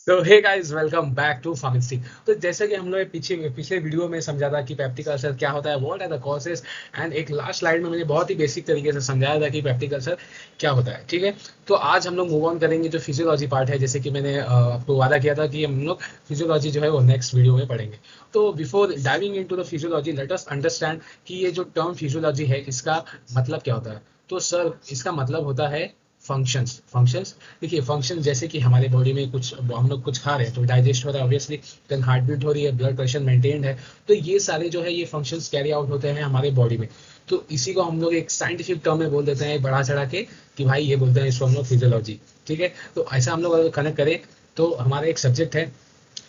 तो hey guys, welcome back to pharmacy. तो जैसे कि हम लोग पीछे पिछले वीडियो में समझा था कि पेप्टिक अल्सर क्या होता है, what are the causes, and एक लास्ट स्लाइड में मैंने बहुत ही बेसिक तरीके से समझाया था कि पेप्टिक अल्सर क्या होता है। ठीक है, तो आज हम लोग मूव ऑन करेंगे जो फिजियोलॉजी पार्ट है, जैसे कि मैंने आपको वादा किया था कि हम लोग फिजियोलॉजी जो है वो नेक्स्ट वीडियो में पढ़ेंगे। तो before diving into the physiology, let us understand कि ये जो टर्म फिजियोलॉजी है इसका मतलब क्या होता है। तो सर, इसका मतलब होता है फंक्शंस। फंक्शंस, देखिए फंक्शन जैसे कि हमारे बॉडी में कुछ हम लोग कुछ खा रहे हैं तो डाइजेस्ट हो रहा है ऑब्वियसली, देन हार्ट बीट हो रही है, ब्लड प्रेशर मेंटेन्ड है। तो ये सारे जो है ये फंक्शंस कैरी आउट होते हैं हमारे बॉडी में। तो इसी को हम लोग एक साइंटिफिक टर्म में बोल देते हैं बढ़ा चढ़ा के कि भाई ये बोलते हैं इसको हम लोग फिजियोलॉजी। ठीक है, तो ऐसा हम लोग अगर कनेक्ट करें तो हमारा एक सब्जेक्ट है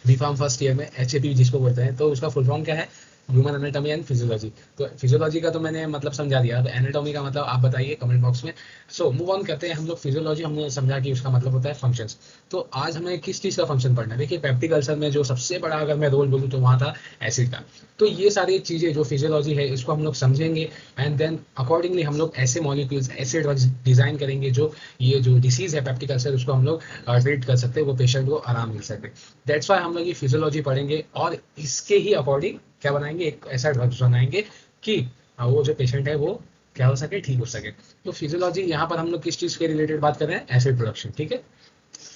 बी फार्म फर्स्ट ईयर में, एच जिसको बोलते हैं, तो उसका फुल फॉर्म क्या है? Human anatomy and physiology. तो फिजियोलॉजी का तो मैंने मतलब समझा दिया, अब एनाटॉमी का मतलब आप बताइए कमेंट बॉक्स में। सो मूव ऑन करते हैं हम लोग। फिजियोलॉजी हमने समझा कि उसका मतलब होता है फंक्शंस। तो आज हमें किस चीज का फंक्शन पढ़ना है? देखिए पेप्टिक अल्सर में जो सबसे बड़ा अगर मैं रोल बोलूँ तो वहाँ था एसिड का। तो ये सारी चीजें जो फिजियोलॉजी है इसको हम लोग समझेंगे, एंड देन अकॉर्डिंगली हम लोग ऐसे मॉलिक्यूल्स, ऐसे ड्रग्स डिजाइन करेंगे जो ये जो डिसीज है पेप्टिक अल्सर उसको हम लोग ट्रीट कर सकते हैं, वो पेशेंट को आराम मिल सके। दैट्स वाई हम लोग ये फिजियोलॉजी पढ़ेंगे और इसके ही अकॉर्डिंग क्या बनाएंगे, एक ऐसा ड्रग्स बनाएंगे कि वो जो पेशेंट है वो क्या हो सके, ठीक हो सके। तो फिजियोलॉजी यहाँ पर हम लोग किस चीज के रिलेटेड बात कर रहे हैं? Acid production. ठीक है,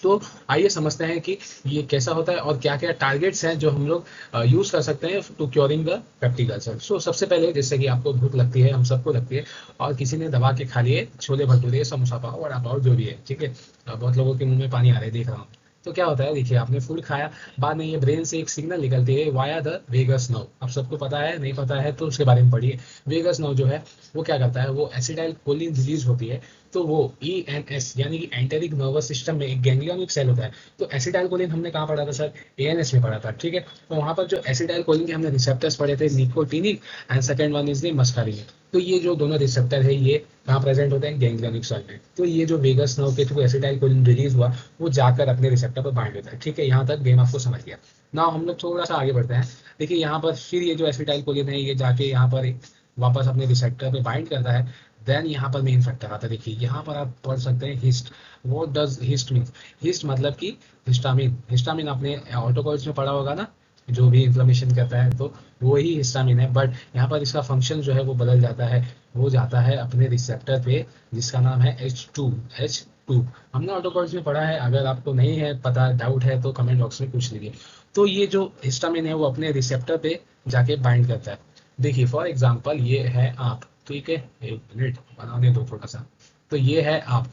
तो आइए समझते हैं कि ये कैसा होता है और क्या क्या टारगेट्स हैं जो हम लोग यूज कर सकते हैं to curing the peptic ulcer. So सबसे पहले जैसे कि आपको भूख लगती है, हम सबको लगती है, और किसी ने दबा के खा लिए छोले भटूरे, समोसा पाव, वड़ा पाव, जो भी है। ठीक है, बहुत लोगों के मुंह में पानी आ रहा है, देख रहा हूँ। तो क्या होता है, देखिए आपने फूड खाया, बाद में ये ब्रेन से एक सिग्नल निकलती है वाया द वेगस नर्व। अब सबको पता है, नहीं पता है तो उसके बारे में पढ़िए। वेगस नर्व जो है वो क्या करता है, वो एसिटाइल कोलिन रिलीज होती है। तो वो ई एन एस यानी कि एंटेरिक नर्वस सिस्टम में एक गैंग्लियनिक सेल होता है। तो एसिटाइल कोलिन हमने कहाँ पढ़ा था सर? एएनएस में पढ़ा था। ठीक है, तो वहां पर जो एसिटाइल कोलिन के हमने रिसेप्टर्स पढ़े थे, nicotinic and second one is the muscarinic. तो ये जो दोनों रिसेप्टर है ये कहाँ प्रेजेंट होते हैं? गैंग्लियनिक सेल में। तो ये जो वेगस नर्व के थ्रू एसिटाइल कोलिन रिलीज हुआ वो जाकर अपने रिसेप्टर पर बाइंड होता है। ठीक है, यहाँ तक गेम आपको समझ गया। ना हम लोग थोड़ा सा आगे बढ़ते हैं। देखिए यहाँ पर फिर ये जो एसिटाइल कोलिन है ये जाके यहाँ पर वापस अपने रिसेप्टर पे बाइंड करता है। देन यहाँ पर मेन फैक्टर आता है, देखिए यहाँ पर आप पढ़ सकते हैं hist. What does hist mean? Hist मतलब कि हिस्टामिन। हिस्टामिन आपने ऑटोकॉल्स में पढ़ा होगा ना, जो भी इन्फ्लेमेशन करता है तो वो ही हिस्टामिन है। बट यहाँ पर इसका फंक्शन जो है वो बदल जाता है, वो जाता है अपने रिसेप्टर पे जिसका नाम है H2। H2 हमने ऑटोकॉल्स में पढ़ा है, अगर आपको नहीं है पता, डाउट है तो कमेंट बॉक्स में पूछ लीजिए। तो ये जो हिस्टामिन है वो अपने रिसेप्टर पे जाके बाइंड करता है। देखिए फॉर एग्जाम्पल ये है आप, ठीक है, एक मिनट बनाने दो थोड़ा सा। तो ये है आप।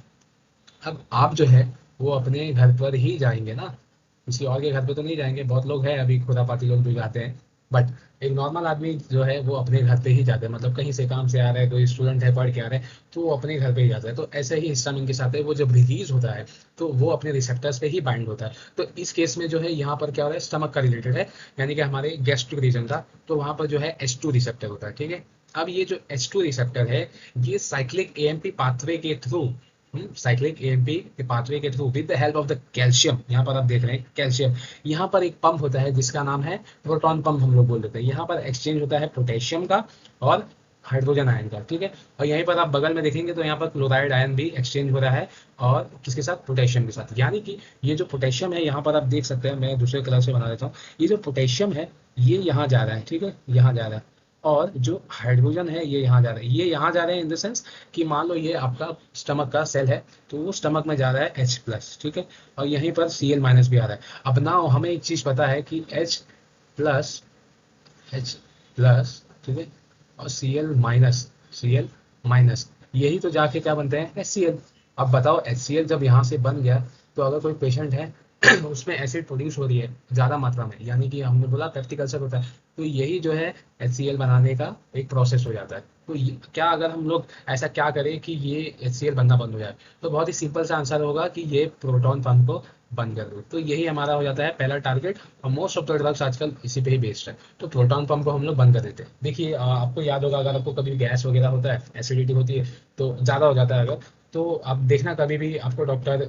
अब आप जो है वो अपने घर पर ही जाएंगे ना, किसी और के घर पे तो नहीं जाएंगे। बहुत लोग हैं अभी खुरापाती लोग जो जाते हैं, बट एक नॉर्मल आदमी जो है वो अपने घर पे ही जाते हैं। मतलब कहीं से काम से आ रहा है, कोई स्टूडेंट है पढ़ के आ रहा है तो वो अपने घर पे ही जाता है। तो ऐसे ही हिस्टामिन के साथ है, वो जब रिलीज होता है तो वो अपने रिसेप्टर्स पे ही बाइंड होता है। तो इस केस में जो है यहाँ पर क्या हो रहा है, स्टमक का रिलेटेड है, यानी कि हमारे गैस्ट्रिक रीजन था। तो वहां पर जो है H2 रिसेप्टर होता है। ठीक है, अब ये जो H2 रिसेप्टर है ये साइक्लिक एएमपी पाथवे के थ्रू, साइक्लिक एएमपी के पाथवे के through with the help of the calcium, यहाँ पर आप देख रहे हैं कैल्शियम, यहाँ पर एक पंप होता है जिसका नाम है प्रोटॉन पंप, हम लोग बोल देते हैं। यहाँ पर एक्सचेंज होता है पोटेशियम का और हाइड्रोजन आयन का। ठीक है, और यहीं पर आप बगल में देखेंगे तो यहाँ पर क्लोराइड आयन भी एक्सचेंज हो रहा है, और किसके साथ? पोटेशियम के साथ। यानी कि ये जो पोटेशियम है यहाँ पर आप देख सकते हैं, मैं दूसरे कलर से बना देता हूँ। ये जो पोटेशियम है ये यहाँ जा रहा है, ठीक है, यहाँ जा रहा है। और जो हाइड्रोजन है ये यहाँ जा रहा है। ये यहाँ जा रहे हैं इन द सेंस कि मान लो ये आपका स्टमक का सेल है तो वो स्टमक में जा रहा है H+, ठीक है, और यहीं पर Cl- भी आ रहा है। अब ना हमें एक चीज पता है कि प्लस H+, ठीक है, और Cl-, यही तो जाके क्या बनते हैं? HCl। अब बताओ HCl जब यहाँ से बन गया तो अगर कोई पेशेंट है उसमें एसिड प्रोड्यूस हो रही है ज्यादा मात्रा में, यानी कि हमने बोला पेप्टिक अल्सर होता है, तो यही जो है HCl बनाने का एक प्रोसेस हो जाता है। तो क्या अगर हम लोग ऐसा क्या करें कि ये HCl बनना बंद हो जाए? तो बहुत ही सिंपल सा आंसर होगा कि ये प्रोटॉन पंप को बंद कर दो। तो यही हमारा हो जाता है पहला टारगेट, और मोस्ट ऑफ द ड्रग्स आजकल इसी पे ही बेस्ड है। तो प्रोटॉन पंप को हम लोग बंद कर देते हैं। देखिए आपको याद होगा, अगर आपको कभी गैस वगैरह होता है, एसिडिटी होती है तो ज़्यादा हो जाता है अगर, तो आप देखना कभी भी आपको डॉक्टर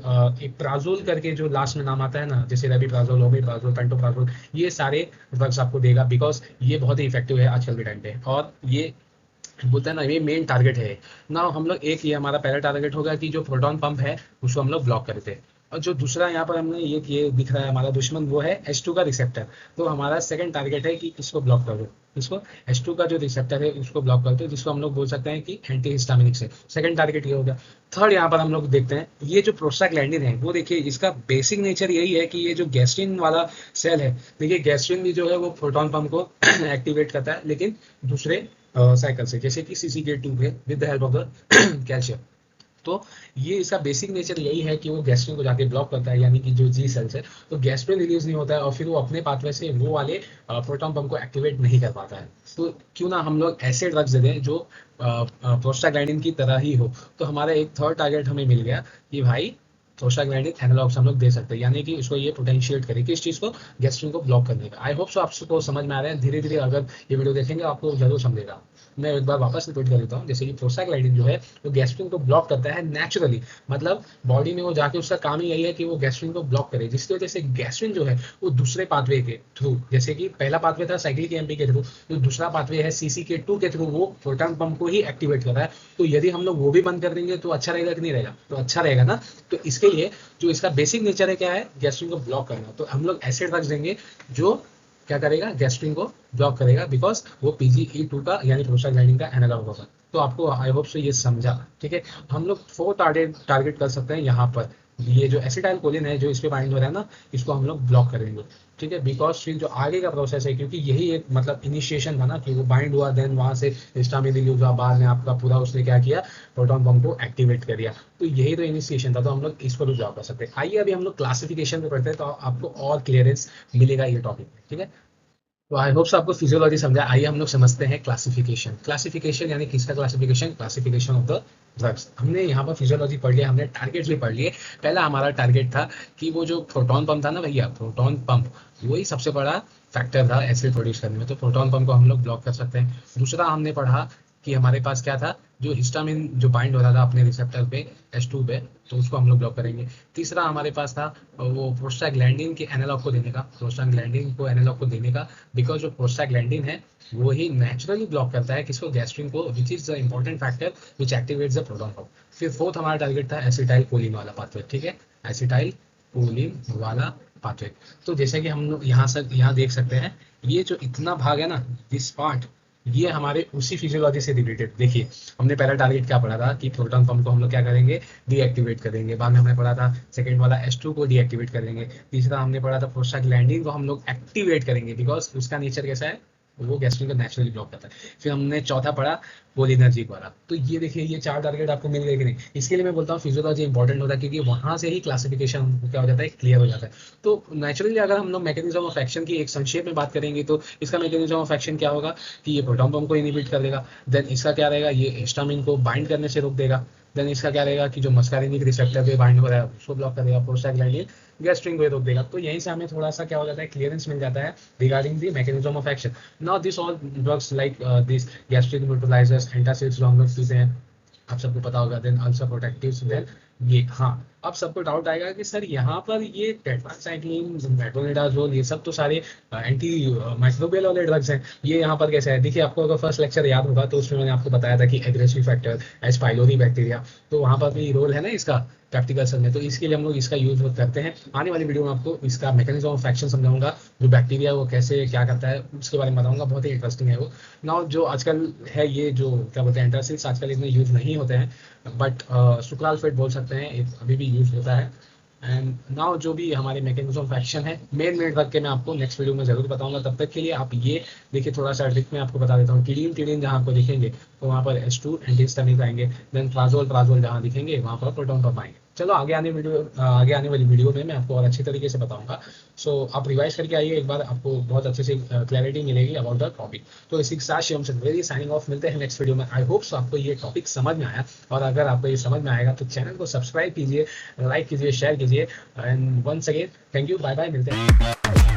एक प्राजोल करके जो लास्ट में नाम आता है ना, जैसे रेबीप्राजोल, ओमेप्राजोल, पेंटोप्राजोल, ये सारे ड्रग्स आपको देगा, बिकॉज ये बहुत ही इफेक्टिव है आजकल के टाइम पे, और ये बोलते हैं ना ये मेन टारगेट है ना। हम लोग एक, ये हमारा पहला टारगेट होगा कि जो प्रोटॉन पंप है उसको हम लोग ब्लॉक करते हैं। और जो दूसरा यहाँ पर हमने ये दिख रहा है हमारा दुश्मन, वो है H2 का रिसेप्टर। तो हमारा सेकंड टारगेट है कि इसको ब्लॉक कर दो, इसको H2 का जो रिसेप्टर है उसको ब्लॉक कर दो, जिसको हम लोग बोल सकते हैं कि एंटी हिस्टामिनिक से। सेकंड टारगेट ये हो गया। थर्ड यहाँ पर हम लोग देखते हैं ये जो प्रोस्टाग्लैंडिन है, वो देखिए इसका बेसिक नेचर यही है कि ये जो गैस्ट्रिन वाला सेल है, देखिए गैस्ट्रिन भी जो है वो प्रोटॉन पंप को एक्टिवेट करता है, लेकिन दूसरे साइकिल से, जैसे कि CCK2 है with the help of the calcium. तो ये इसका बेसिक नेचर यही है कि वो गैस्ट्रिन को जाके ब्लॉक करता है, यानी कि जो जी सेल्स है, तो गैस्ट्रिन रिलीज नहीं होता है और फिर वो अपने पाथवे से वो वाले प्रोटॉन पंप को एक्टिवेट नहीं कर पाता है। तो क्यों ना हम लोग ऐसे ड्रग्स दे दें जो प्रोस्टाग्लैंडिन की तरह ही हो। तो हमारा एक थर्ड टारगेट हमें मिल गया कि भाई प्रोस्टाग्लैंडिन एनालॉग्स हम लोग दे सकते हैं, यानी कि इसको ये पोटेंशिएट करे किस चीज़ को, गैस्ट्रिन को ब्लॉक करने का। आई होप सो आपको समझ में आ रहा है। धीरे धीरे अगर ये वीडियो देखेंगे आपको जरूर समझेगा। मैं एक बार वापस रिपीट कर देता हूँ, जैसे कि प्रोस्टाग्लैंडिन जो है वो गैस्ट्रिन को ब्लॉक करता है नेचुरली, मतलब बॉडी में वो जाके उसका काम ही यही है कि वो गैस्ट्रिन को ब्लॉक करे, जिसकी वजह से गैस्ट्रिन जो है वो दूसरे पाथवे के थ्रू, जैसे कि पहला पाथवे था साइक्लिक एमपी के थ्रू, जो दूसरा पाथवे है CCK2 के थ्रू, वो प्रोटॉन पंप को ही एक्टिवेट कर रहा है। तो यदि हम लोग वो भी बंद कर देंगे तो अच्छा रहेगा कि नहीं रहेगा, तो अच्छा रहेगा ना। तो इसके लिए जो इसका बेसिक नेचर है क्या है, गैस्ट्रिन को ब्लॉक करना। तो हम लोग ऐसे ड्रग्स देंगे जो क्या करेगा, गैस्ट्रिन को ब्लॉक करेगा, बिकॉज वो PGE2 का यानी प्रोस्टाग्लैंडिन का एनालॉग होगा। तो आपको आई होप से ये समझा, ठीक है। हम लोग 4 टारगेट कर सकते हैं यहाँ पर। ये जो एसिटाइल कोलिन है जो इस पे बाइंड हो रहा है ना, इसको हम लोग ब्लॉक करेंगे, ठीक है। बिकॉज फिर जो आगे का प्रोसेस है, क्योंकि यही एक मतलब इनिशिएशन था ना कि वो बाइंड हुआ, देन वहां से हिस्टामिन रिलीज हुआ, बाद में आपका पूरा उसने क्या किया, प्रोटॉन पंप को एक्टिवेट कर दिया। तो यही तो इनिशिएशन था, तो हम लोग इस पर जॉब कर सकते हैं। आइए अभी हम लोग क्लासिफिकेशन पे पढ़ते हैं, तो आपको और क्लियरेंस मिलेगा ये टॉपिक, ठीक है। तो आई होप आपको फिजियोलॉजी समझा। आइए हम लोग समझते हैं क्लासिफिकेशन। क्लासिफिकेशन यानी किसका classification, classification of the drugs. हमने यहाँ पर फिजियोलॉजी पढ़ लिया, हमने टारगेट्स भी पढ़ लिए। पहला हमारा टारगेट था कि वो जो प्रोटॉन पंप था ना भैया, प्रोटॉन पंप वही सबसे बड़ा फैक्टर था एसिड प्रोड्यूस करने में, तो प्रोटॉन पंप को हम लोग ब्लॉक कर सकते हैं। दूसरा हमने पढ़ा कि हमारे पास क्या था, जो हिस्टामिन जो बाइंड हो रहा था अपने रिसेप्टर पे H2 पे, तो उसको हम लोग ब्लॉक करेंगे। तीसरा हमारे पास था वो प्रोस्टाग्लैंडिन के एनालॉग को देने का, प्रोस्टाग्लैंडिन को एनालॉग को देने का, बिकॉज जो प्रोस्टाग्लैंडिन है वो ही नेचुरली ब्लॉक करता है किसको, गैस्ट्रिन को, which is the important factor which activates the proton pump. फिर फोर्थ हमारा टारगेट था एसिटाइल कोलिन वाला पाथवे, ठीक है, एसिटाइल कोलिन वाला पाथवे। तो जैसे कि हम लोग यहाँ देख सकते हैं, ये जो इतना भाग है ना, दिस पार्ट, ये हमारे उसी फिजियोलॉजी से रिलेटेड। देखिए हमने पहला टारगेट क्या पढ़ा था कि प्रोटॉन पंप को हम लोग क्या करेंगे, डीएक्टिवेट करेंगे। बाद में हमने पढ़ा था सेकंड वाला H2 को डीएक्टिवेट करेंगे। तीसरा हमने पढ़ा था प्रोस्टाग्लैंडिन को हम लोग एक्टिवेट करेंगे, बिकॉज उसका नेचर कैसा है, वो गैस्ट्रिन को नेचुरली ब्लॉक करता है। फिर हमने चौथा पढ़ा कोलिनर्जिक वाला। तो ये देखिए ये 4 टारगेट आपको मिल गए कि नहीं। इसके लिए मैं बोलता हूँ फिजियोलॉजी इंपॉर्टेंट होता है, क्योंकि वहां से ही क्लासिफिकेशन क्या हो जाता है, क्लियर हो जाता है। तो नेचुरली अगर हम लोग मैकेनिज्म ऑफ एक्शन की एक संक्षेप में बात करेंगे, तो इसका मैकेनिज्म ऑफ एक्शन क्या होगा कि ये प्रोटॉन पंप को इनहिबिट कर देगा। देन इसका क्या रहेगा, ये हिस्टामिन को बाइंड करने से रोक देगा। देन इसका क्या रहेगा कि जो मस्कारिनिक रिसेप्टर पे बाइंड हो रहा है उसको ब्लॉक कर देगा। प्रोस्टाग्लैंडिन गैस्ट्रिन को रोक देगा। तो यहीं से हमें थोड़ा सा क्या हो जाता है, क्लियरेंस मिल जाता है regarding the mechanism of action. Now this all drugs like this gastric neutralizers, antacids, long चीजें हैं, आप सबको पता होगा। देन अल्सर प्रोटेक्टिव्स, देन ये, हाँ अब सबको डाउट आएगा कि सर यहाँ पर ये टेट्रासाइक्लिन, मेट्रोनिडाजोल, ये सब तो सारे एंटी माइक्रोबियल वाले ड्रग्स हैं, ये यहाँ पर कैसे है। देखिए आपको अगर फर्स्ट लेक्चर याद होगा तो उसमें मैंने आपको बताया था कि aggressive factor, H pylori bacteria, तो वहाँ पर भी रोल है ना इसका प्रैक्टिकल सर में। तो इसके लिए हम लोग इसका यूज करते हैं। आने वाली वीडियो में आपको इसका मैकेनिज्म ऑफ एक्शन समझाऊंगा, जो बैक्टीरिया वो कैसे क्या करता है उसके बारे में बताऊंगा, बहुत ही इंटरेस्टिंग है वो। नाउ जो आजकल है ये जो क्या बोलते हैं एंटासिड्स, आजकल इतने यूज नहीं होते हैं, बट सुक्राल्फेट बोल सकते हैं, अभी भी यूज होता है। एंड नाउ जो भी हमारे मैकेनिज्म ऑफ एक्शन है मेन रख के मैं आपको नेक्स्ट वीडियो में जरूर बताऊंगा। तब तक के लिए आप ये देखिए, थोड़ा सा ट्रिक में आपको बता देता हूँ। टीडीन जहाँ आपको दिखेंगे तो वहाँ पर H2 एंटीहिस्टामिन आएंगे। देन ट्राजोल जहाँ दिखेंगे वहाँ पर प्रोटॉन पंप आएंगे। चलो आगे आने वाली वीडियो में मैं आपको और अच्छी तरीके से बताऊंगा। सो आप रिवाइज करके आइए एक बार, आपको बहुत अच्छे से क्लैरिटी मिलेगी अबाउट द टॉपिक। तो इसी के साथ शिवम चतुर्वेदी साइनिंग ऑफ, मिलते हैं नेक्स्ट वीडियो में। आई होप सो आपको ये टॉपिक समझ में आया, और अगर आपको ये समझ में आएगा तो चैनल को सब्सक्राइब कीजिए, लाइक कीजिए, शेयर कीजिए। And once again thank you, bye bye, मिलते हैं।